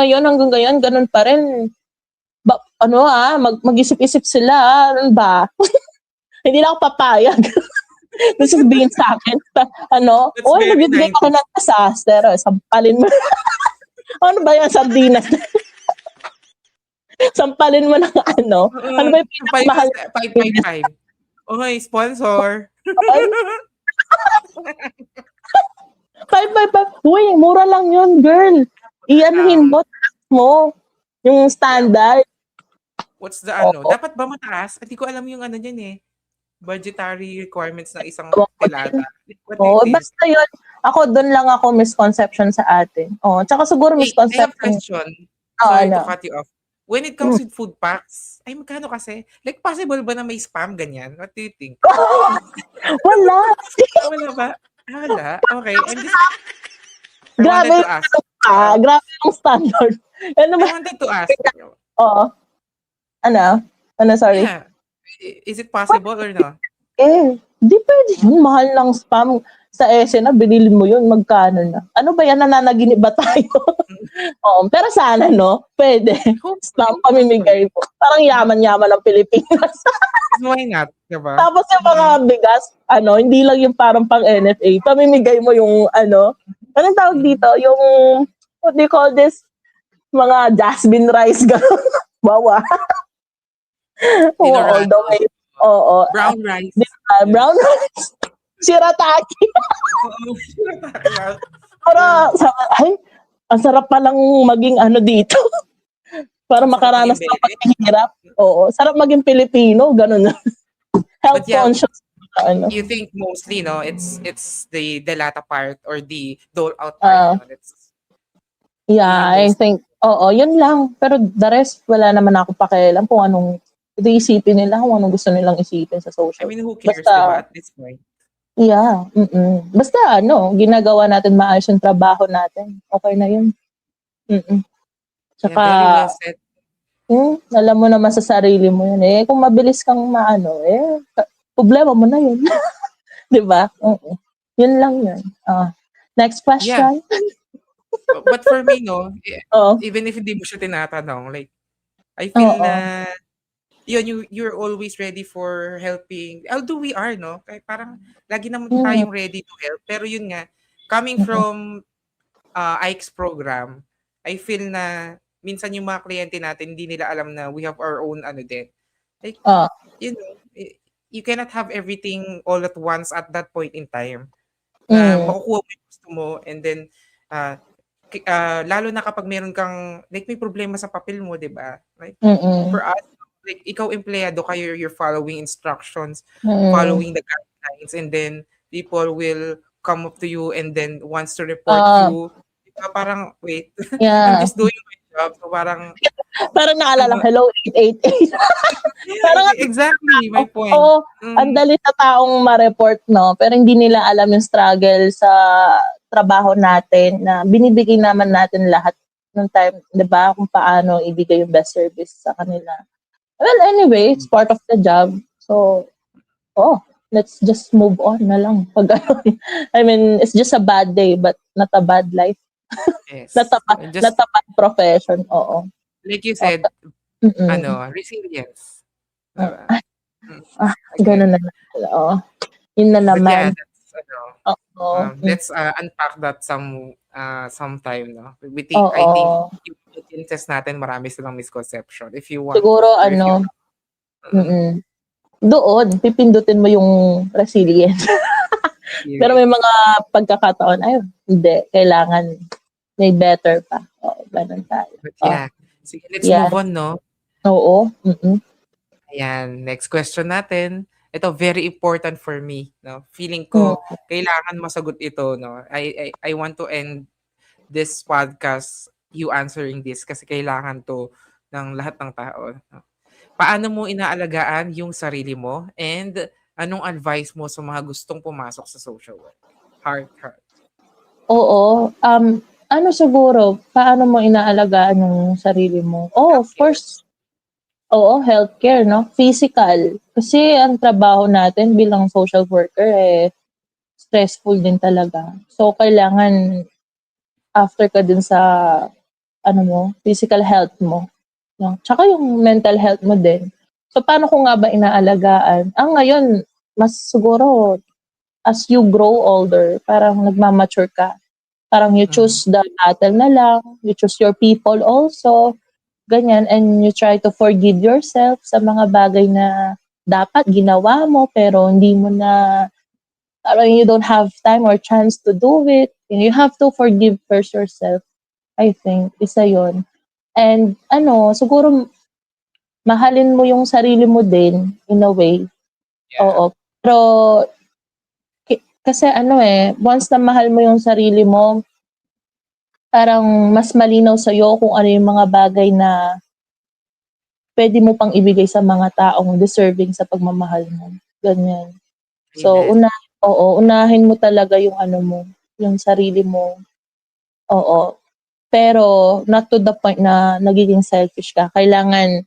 ngayon, hanggang ngayon, ganun pa rin. Mag-isip-isip sila, ano ba? Hindi na ako papayag. Gusto sabihin sa akin, nagbibigay ako ng disaster, sampalin mo. Ano ba yan, sardinas? Sampalin mo ng ano ba yung pinakamahal? 555. Okay, sponsor. 555. Uy, mura lang yun, girl. Iyanuhin mo yung standard. What's the Dapat ba mataas? Hindi ko alam yung niyan eh. Budgetary requirements ng isang tilada. Basta yun. Ako, doon lang ako misconception sa atin. Tsaka siguro misconception. I have a question. Sorry to cut you off. When it comes with food packs, magkano kasi? Like, possible ba na may spam ganyan? What do you think? Wala. Wala ba? Wala? Okay. Grabe yung standard. I wanted to ask. Sorry. Yeah. Is it possible or no? Di pwede yun. Mahal ng spam. Sa SNA, binili mo yun, magkano na? Ano ba yan, nananaginip ba tayo? Pero sana, pwede. Spam pamimigay mo. Parang yaman-yaman ng Pilipinas. Why not? Diba? Tapos yung mga bigas, hindi lang yung parang pang NFA. Pamimigay mo yung, anong tawag dito? Yung, what do you call this? Mga jasmine rice, gano'n. Wawa. All the way. Brown rice. Brown rice. Shirataki. Para ang sarap palang maging dito. Para makaranas ng paghihirap. Sarap maging Pilipino, ganun. Health conscious. You think mostly, it's the latter part or the dole out part. I think, yun lang. Pero the rest, wala naman ako pakialam kung anong isipin nila, kung anong gusto nilang isipin sa social. I mean, who cares, diba, at this point? Yeah. Basta ginagawa natin maayos yung trabaho natin. Okay na yun. Tsaka, alam mo naman sa sarili mo yun. Kung mabilis kang problema mo na yun. Diba? Yun lang yun. Next question. Yeah. But for me, even if hindi mo siya tinatanong, like, I feel na you're always ready for helping. Although we are, kaya parang lagi naman tayong ready to help. Pero yun nga, coming from Ike's program, I feel na minsan yung mga kliyente natin, hindi nila alam na we have our own din. Like, you cannot have everything all at once at that point in time. Makukuha mo yung gusto mo and then, lalo na kapag meron kang, like may problema sa papel mo, diba? Like, for us, like ikaw empleyado kayo, you're following instructions, following the guidelines, and then people will come up to you and then wants to report you. Parang, wait, I'm just doing my job. So parang naalala, hello, 888. Parang, exactly, my point. Ang dali sa taong ma-report, pero hindi nila alam yung struggle sa trabaho natin na binibigay naman natin lahat ng time, di ba, kung paano ibigay yung best service sa kanila. Well, anyway, it's part of the job. So, let's just move on na lang. I mean, it's just a bad day, but not a bad life. Yes. not a bad profession. Like you said, resilience. Ganun na. Yun na naman. Let's unpack that sometime, I think yung audiences natin, marami silang misconception. If you want. Siguro, doon, pipindutin mo yung resilience. Pero may mga pagkakataon, ay, hindi, kailangan may better pa. Oo, ganun tayo. But Oh, yeah, sige, let's yeah. move on, no? Oo. Mm-mm. Ayan, next question natin. Ito, very important for me, no? Feeling Mm. ko, kailangan masagot ito, no? I want to end this podcast, you answering this, kasi kailangan to ng lahat ng tao. No? Paano mo inaalagaan yung sarili mo? And anong advice mo sa mga gustong pumasok sa social work? Heart. Oo. Ano siguro, paano mo inaalagaan yung sarili mo? Oh, of course, oo, healthcare, no? Physical. Kasi ang trabaho natin bilang social worker, stressful din talaga. So, kailangan after ka din sa, physical health mo. No? Tsaka yung mental health mo din. So, paano ko nga ba inaalagaan? Ngayon, mas siguro, as you grow older, parang nagmamature ka. Parang you choose the battle na lang, you choose your people also, ganyan, and you try to forgive yourself sa mga bagay na dapat ginawa mo pero hindi mo na, parang you don't have time or chance to do it. You have to forgive first yourself, I think. Isa yon. And siguro mahalin mo yung sarili mo din in a way. Yeah. Oo. Pero kasi once na mahal mo yung sarili mo, parang mas malinaw sa'yo kung ano yung mga bagay na pwede mo pang ibigay sa mga taong deserving sa pagmamahal mo. Ganyan. So, Amen. unahin mo talaga yung yung sarili mo. Oo. Pero, not to the point na nagiging selfish ka. Kailangan,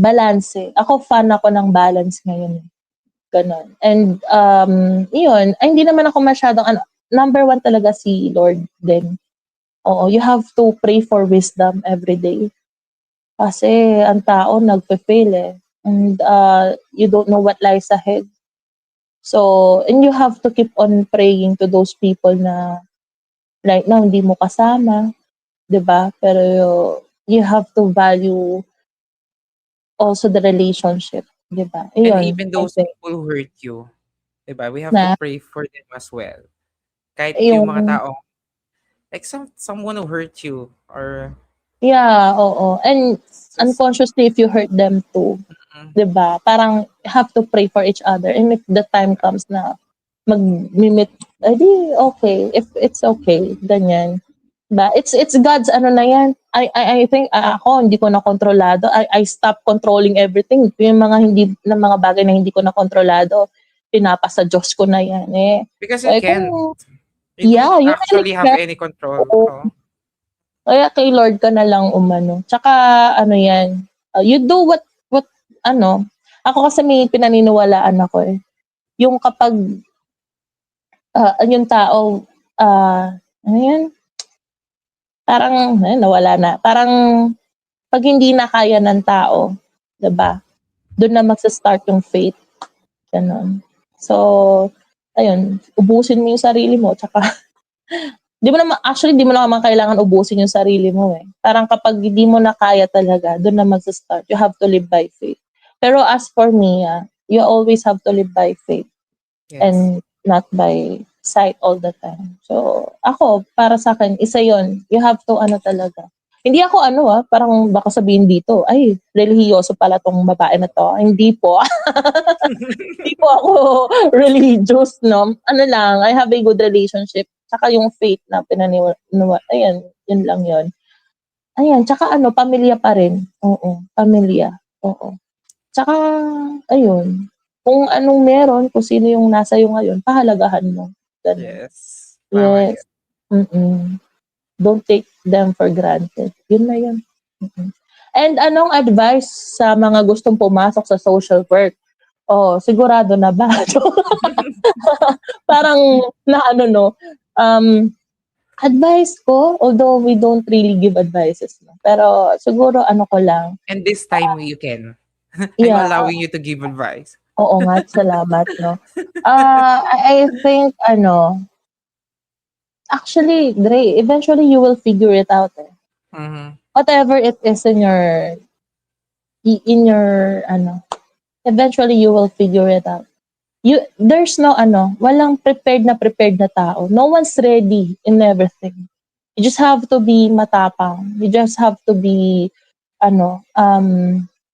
balance eh. Ako, fan ako ng balance ngayon. Ganon. And, yun, hindi naman ako masyadong, number one talaga si Lord din. Oo, you have to pray for wisdom every day. Kasi ang tao nagpe-fail eh. And you don't know what lies ahead. So, and you have to keep on praying to those people na right now hindi mo kasama, 'di ba? Pero you have to value also the relationship, 'di ba? And Ayun, even I those think people who hurt you, diba? We have to na pray for them as well. Kahit yung mga yung tao, like someone who hurt you or yeah, oo. And just, unconsciously if you hurt them too, 'di ba? Parang have to pray for each other. And if the time comes na mag-meet, di okay. If it's okay, ganyan. Ba, it's God's na yan. I think ako hindi ko na kontrolado. I stop controlling everything. Yung mga bagay na hindi ko na kontrolado, pinapasa Diyos ko na yan eh. because So, you can. You don't yeah, you actually have can. any control. Oh. Kaya kay Lord ka na lang umano. Tsaka yan, you do what ako kasi may pinaniniwalaan ako eh. Yung kapag yung tao yan, parang nawala na. Parang pag hindi na kaya ng tao, 'di ba? Doon na magsa-start yung faith. Ganon. So, ayun, ubusin mo yung sarili mo tsaka di mo naman kailangan ubusin yung sarili mo eh. Parang kapag hindi mo na kaya talaga, doon na magsa-start. You have to live by faith. Pero as for me, you always have to live by faith and not by sight all the time. So, ako, para sa akin, isa yon. You have to talaga. Hindi ako parang baka sabihin dito, ay, relihiyoso pala tong babae na to. Hindi po. Hindi po ako religious, no? Lang, I have a good relationship. Tsaka yung faith na ayan, yun lang yun. Ayan, tsaka pamilya pa rin. Oo, pamilya. Oo. Tsaka, ayun, kung anong meron, kung sino yung nasa iyo ngayon, pahalagahan mo. Ganun. Yes. Tama Yes. yan. Don't take them for granted. Yun na yun. And anong advice sa mga gustong pumasok sa social work? Oh, sigurado na ba? Parang advice ko, although we don't really give advices, no? Pero siguro ko lang. And this time you can. I'm Yeah, allowing you to give advice. oo nga, salamat, no? I think, actually, Dre, eventually you will figure it out. Eh. Whatever it is in your, eventually you will figure it out. there's no walang prepared na tao. No one's ready in everything. You just have to be matapang. You just have to be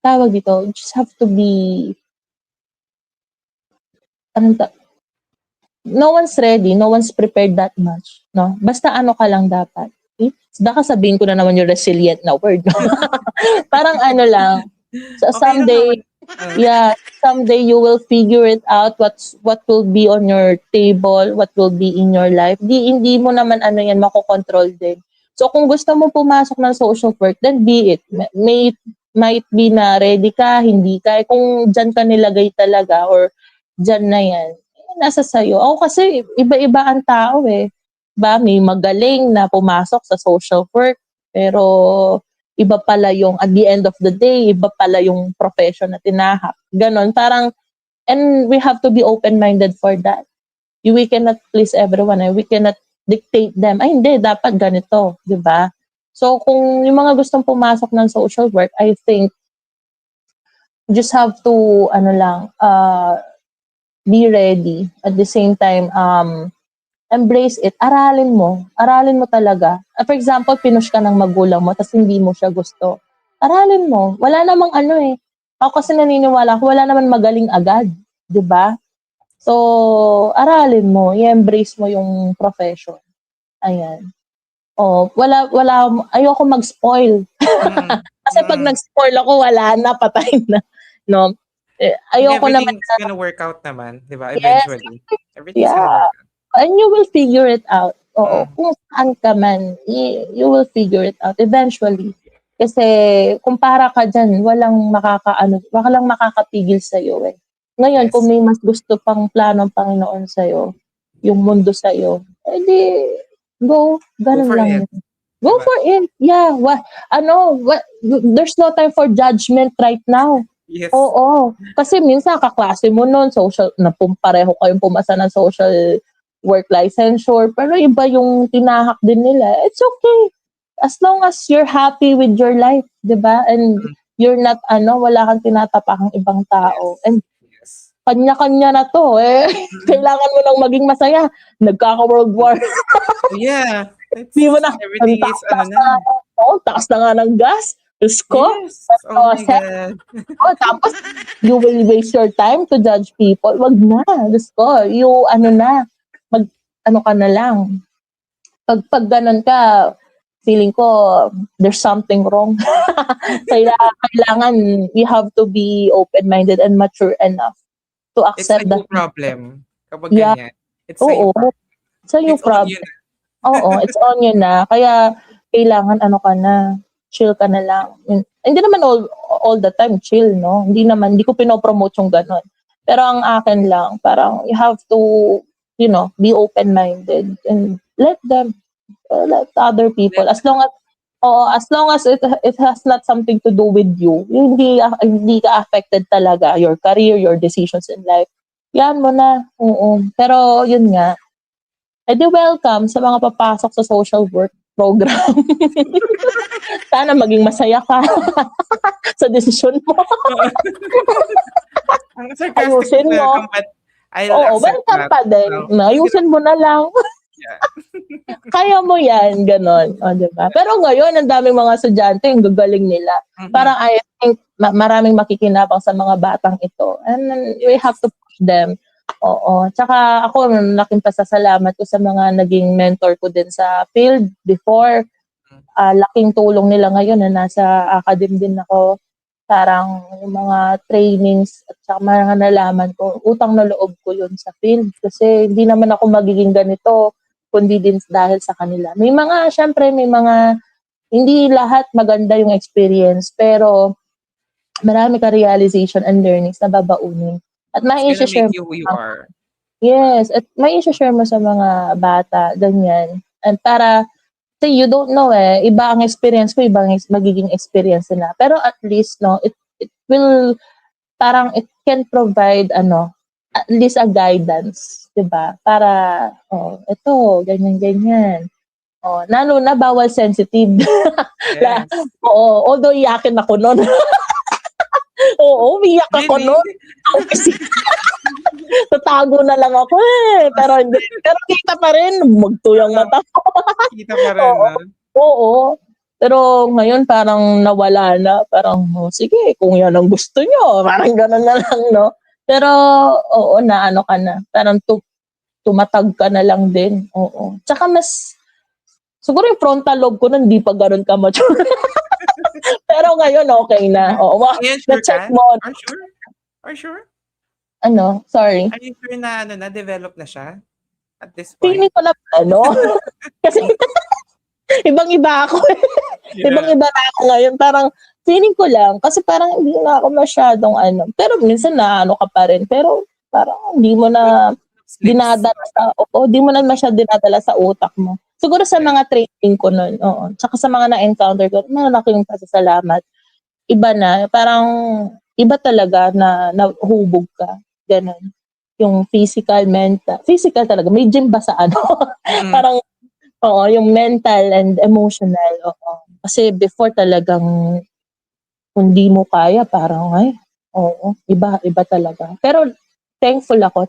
tawag dito, you just have to be anong ta- no one's ready, no one's prepared that much, no? Basta ka lang dapat. Baka sabihin ko na naman yung resilient na word, no? Parang lang, so Okay lang someday, naman. someday you will figure it out what will be on your table, what will be in your life. Hindi mo naman yan makokontrol din. So kung gusto mo pumasok ng social work, then be it. Might be na ready ka, hindi ka. Kung dyan ka nilagay talaga or dyan na yan, nasa sayo. Ako kasi iba-iba ang tao eh. Ba, may magaling na pumasok sa social work, pero iba pala yung, at the end of the day, iba pala yung profession na tinahak. Ganon, parang, and we have to be open-minded for that. We cannot please everyone. We cannot dictate them. Ay, hindi, dapat ganito, di ba? So, kung yung mga gustong pumasok ng social work, I think, you just have to, be ready. At the same time, embrace it. Aralin mo talaga. For example, pinush ka ng magulang mo tapos hindi mo siya gusto. Aralin mo. Wala namang ako kasi naniniwala ko wala naman magaling agad, 'di ba? So, aralin mo, i-embrace mo yung profession. Ayan. Ayoko mag-spoil. Kasi pag nag-spoil ako, wala na, patay na. No? Ayoko naman Everything's gonna work out naman, di ba? yes, Eventually. Everything's gonna yeah. work out. And you will figure it out. Oo, kung saan ka man, you will figure it out eventually. Kasi kung para ka dyan, walang makakapigil sa'yo eh. Ngayon, Yes. kung may mas gusto pang plano ng Panginoon sa'yo, yung mundo sa'yo, edi, go, ganun for lang. it. Go Diba? for it. Yeah. There's no time for judgment right now. Yes. Oo. Kasi minsan kaklase mo noon, pareho kayong pumasa ng social work licensure, pero iba yung tinahak din nila. It's okay. As long as you're happy with your life, 'di ba? And you're not wala kang tinatapakang ibang tao. And Yes. kanya-kanya na to eh. Kailangan mo lang maging masaya. Nagkaka-World War. Yeah. Di mo na, Everything is taas na nga ng gas. Diyos ko. Yes. Oh my God. Tapos, you will waste your time to judge people. Wag na. Diyos ko. Ka na lang. Pag ganun ka, feeling ko, there's something wrong. Kailangan, you have to be open-minded and mature enough to It's a accept new that. problem. Kapag Yeah. ganyan. It's a new problem. It's a new It's on problem. you na. Oo, it's on you na. Kaya, kailangan chill ka na lang. Hindi naman all the time chill, no? Hindi ko pinopromote yung gano'n. Pero ang akin lang, parang you have to, be open-minded and let other people, as long as it has not something to do with you, hindi ka affected talaga, your career, your decisions in life, yan mo na. Oo. Pero yun nga, edi welcome sa mga papasok sa social work program. Sana maging masaya ka sa desisyon mo. Ang sarcastic Ayusin mo. welcome, but I'll accept welcome that. pa din. Ayusin mo na lang. Yeah. Kaya mo yan, ganon. O, diba? Pero ngayon, ang daming mga estudyante, yung gagaling nila. Parang I think maraming makikinabang sa mga batang ito. And we have to push them. Oo. Tsaka ako, laking pasasalamat ko sa mga naging mentor ko din sa field before. Laking tulong nila ngayon na nasa academy din ako. Parang yung mga trainings at saka mga nalaman ko, utang na loob ko yun sa field. Kasi hindi naman ako magiging ganito, kundi din dahil sa kanila. Syempre may mga, hindi lahat maganda yung experience, pero marami ka realization and learnings na babaunin. At It's gonna make you who you are. Yes, at may share mo sa mga bata, ganyan. And para, you don't know iba ang experience ko, iba ang magiging experience nila. Pero at least, no, it will, parang it can provide, at least a guidance, diba? Para, ito, ganyan. Lalo na bawal sensitive. Yes. Although iyakin ako nun. Umiyak ako nun. Tatago na lang ako pero hindi. Pero kita pa rin, magtuyang Oo, mata. kita pa rin, Oo, 'no? oo. Pero ngayon parang nawala na, parang, "Oh, sige kung 'yan ang gusto niyo." Parang gano'n na lang 'no. Pero oo, naano ka na, parang tumatag ka na lang din, oo. Tsaka mas siguro yung frontal lobe ko nun hindi pa gano'n ka-mature. Pero ngayon okey na, oo. Ngayon sure Na-check ka? mo Are sure? Are sure? ano, sorry. Are you sure na ano na, develop na siya at this point? Feeling ko na ano, kasi ibang-iba ako, Yeah. ibang-iba na ako ngayon. Parang feeling ko lang kasi parang hindi na ako masyadong ano, pero minsan naaano ka pa rin, pero parang hindi mo But na slips. dinadala sa oo, di mo na masyadong dinadala sa utak mo. Siguro sa Yeah. mga training ko nun, oo. Tsaka sa mga na-encounter ko, malaking pasasalamat. Iba na, parang iba talaga na nahuhubog ka, gano'n. Yung physical talaga, may gym ba sa ano? Mm. Parang oo, yung mental and emotional, oo. Kasi before talagang kung di mo kaya parang, ay, oo, iba talaga. Pero thankful ako.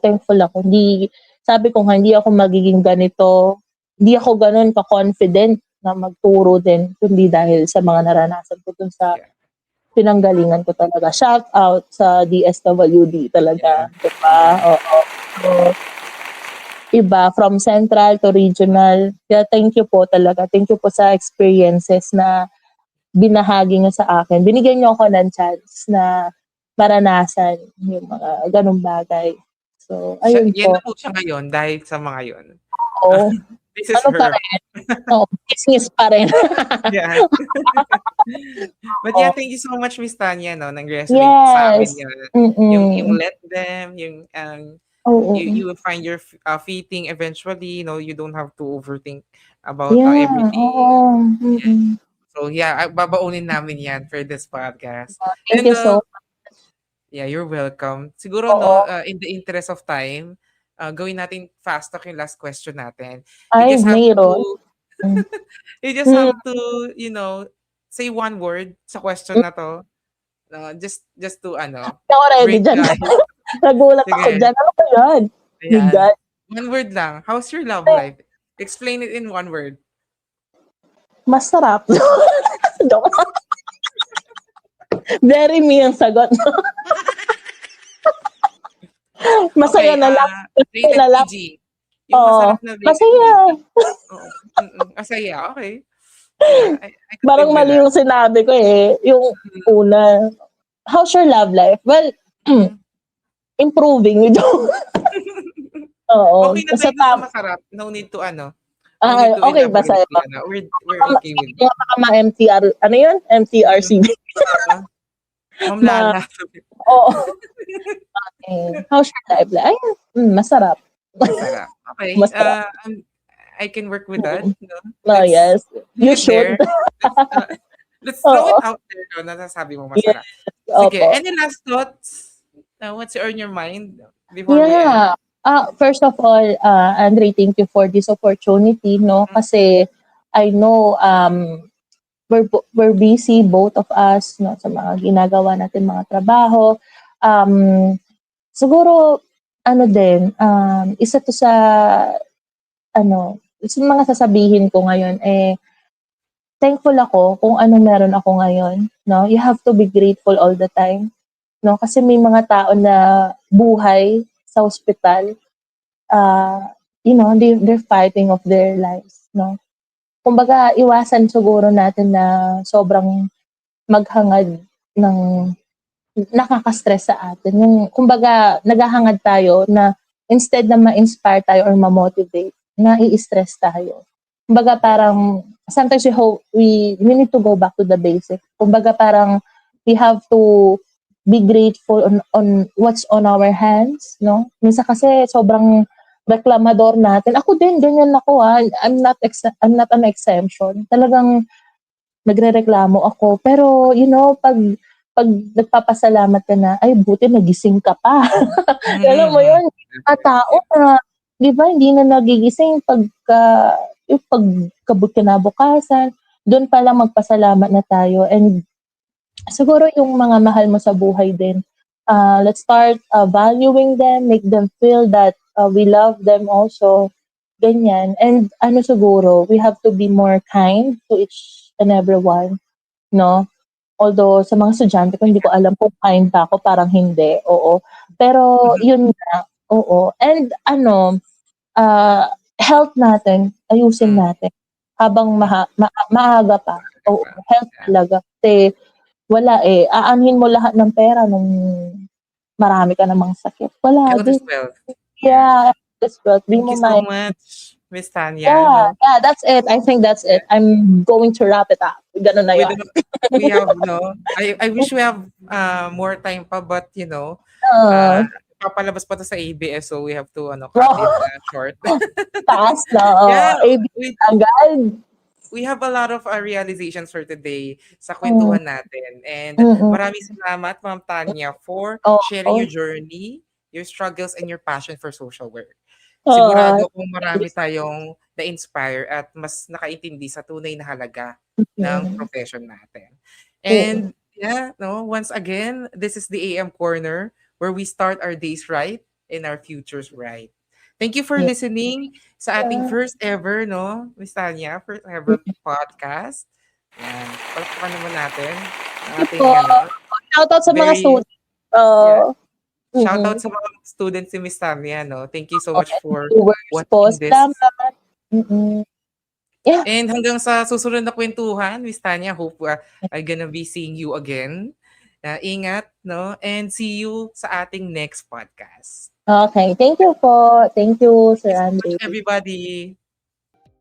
Hindi sabi ko nga hindi ako magiging ganito, hindi ako gano'n ka-confident na magturo din kundi dahil sa mga naranasan ko dun sa Yeah. pinanggalingan ko talaga. Shout out sa DSWD Yeah. talaga, 'di ba? Mm. Oo. So, iba from central to regional. Kaya thank you po talaga. Thank you po sa experiences na binahagi niyo sa akin. Binigyan niyo ako ng chance na maranasan yung mga gano'ng bagay. So, ayun Yan po. na po siya ngayon dahil sa mga yun. Oo, This is ano pa her. rin, oo, business pa rin. Yeah. But yeah, Oo. thank you so much, Miss Tanya, 'no, nag-resonate sa amin Yes. yun. Yung Mm. let them, yung, Oo. you will find your fitting eventually, you don't have to overthink about, Yeah, everything. oo. Yeah. Mm. So yeah, babaunin namin yan for this podcast. Thank And, you so yeah, you're welcome. Siguro, oo. in the interest of time, gawin natin fast talk yung last question natin. You Ay, just have to mayroon. Hmm. you just Hmm, have to, say one word sa question na 'to. Just to hindi ako ready break diyan. the ice. Nagulat ako Sige, diyan. Ano ba 'yan? My ayan. God. One word lang. How's your love life? Explain it in one word. Masarap. Joke lang. Very me ang sagot. Okay, Masaya na lang. Masaya rated na lang. PG. Yung Oo. masarap na rated Masaya. PG. Oo, masaya, okay. Yeah, I could live Parang with mali that. yung sinabi ko, yung una. How's your love life? Well, Mm. improving. Joke. Oo. Okay na Sa tayo dun sa masarap. No need to no need to okey ba elaborate. sa'yo? We're okay with that. Baka MTR, ano yun? Mm, MTRCB. oo. Ma'am Ma Lala. Oo. How's your life? Ayun, masarap. Masarap. Okay, Masarap. I can work with that, no? Oh, Let's yes. leave You it there. should. Let's, let's throw it Oo. out there, no, na nasasabi mo Yes, masarap. Sige, opo. any last thoughts? What's on your mind before we end? Yeah. First of all, Andre, thank you for this opportunity, no? Mm, Kasi I know we're busy, both of us, no, sa mga ginagawa natin mga trabaho. Siguro ano din, isa to sa ano, sa mga sasabihin ko ngayon, thankful ako kung anong meron ako ngayon, no? You have to be grateful all the time, no? Kasi may mga tao na buhay sa ospital, they're fighting of their lives, no? Kumbaga iwasan siguro natin na sobrang maghangad ng nakaka-stress sa atin. Yung kumbaga naghahangad tayo na instead na ma-inspire tayo or ma-motivate, nai-stress tayo. Kumbaga yeah. parang sometimes we need to go back to the basic. Kumbaga parang we have to be grateful on what's on our hands, no? Minsan kasi sobrang reklamador natin. Ako din ganyan ako. I'm not an exemption. Talagang nagrereklamo ako. Pero pag nagpapasalamat ka na, ay buti nagising ka pa. Alam mo Mhm. yun, mga tao na, 'di ba, hindi na nagigising yung kinabukasan, doon pa lang magpasalamat na tayo. And siguro yung mga mahal mo sa buhay din, let's start valuing them, make them feel that we love them also. Ganyan. And ano siguro, we have to be more kind to each and everyone, no? Although sa mga estudyante ko, hindi ko alam kung kind ba ako, parang hindi, oo. Pero Mhm. yun nga, oo. And ano, health natin, ayusin Hmm, natin habang maaga pa. Oo, pa. health Yeah. talaga. Kasi wala eh, aanhin mo lahat ng pera nung marami ka namang sakit. Wala Health is din. wealth. Yeah. Yeah, this wealth. Di Thank mo you so may much, Miss Tanya, yeah, no? yeah, that's it. I think that's it. I'm going to wrap it up. Ganun na We yun. do we have, no, I wish we have more time pa, but uh, Oo. papalabas pa 'to sa ABS, so we have to cut Wow, it short. taas na, oo. Yeah, AB we agad. we have a lot of realizations for today sa Mm, kwentuhan natin. And mm. maraming salamat, Ma'am Tanya, for sharing Oo. your journey, your struggles, and your passion for social work. Oo. Sigurado kung marami tayong na-inspire at mas nakaintindi sa tunay na halaga ng Mm, profession natin. oo. And yeah, no, once again, this is the AM Corner where we start our days right and our futures right. Thank you for Yeah. listening sa ating first ever, no, Miss Tanya, first ever podcast. Yan, palakpakan naman natin ang Thank you ating po. ano, Shoutout sa mga very, students. yeah, Mm. shoutout sa mga students ni Miss Tanya, no. Thank you so much Okay, for viewers po. watching this. Salamat. Mm. Yeah. And hanggang sa susunod na kwentuhan, Miss Tanya, hope I'm gonna be seeing you again. Ingat, no? And see you sa ating next podcast. Okay. Thank you po. Thank you, Thank Sir you so much, Andre. everybody.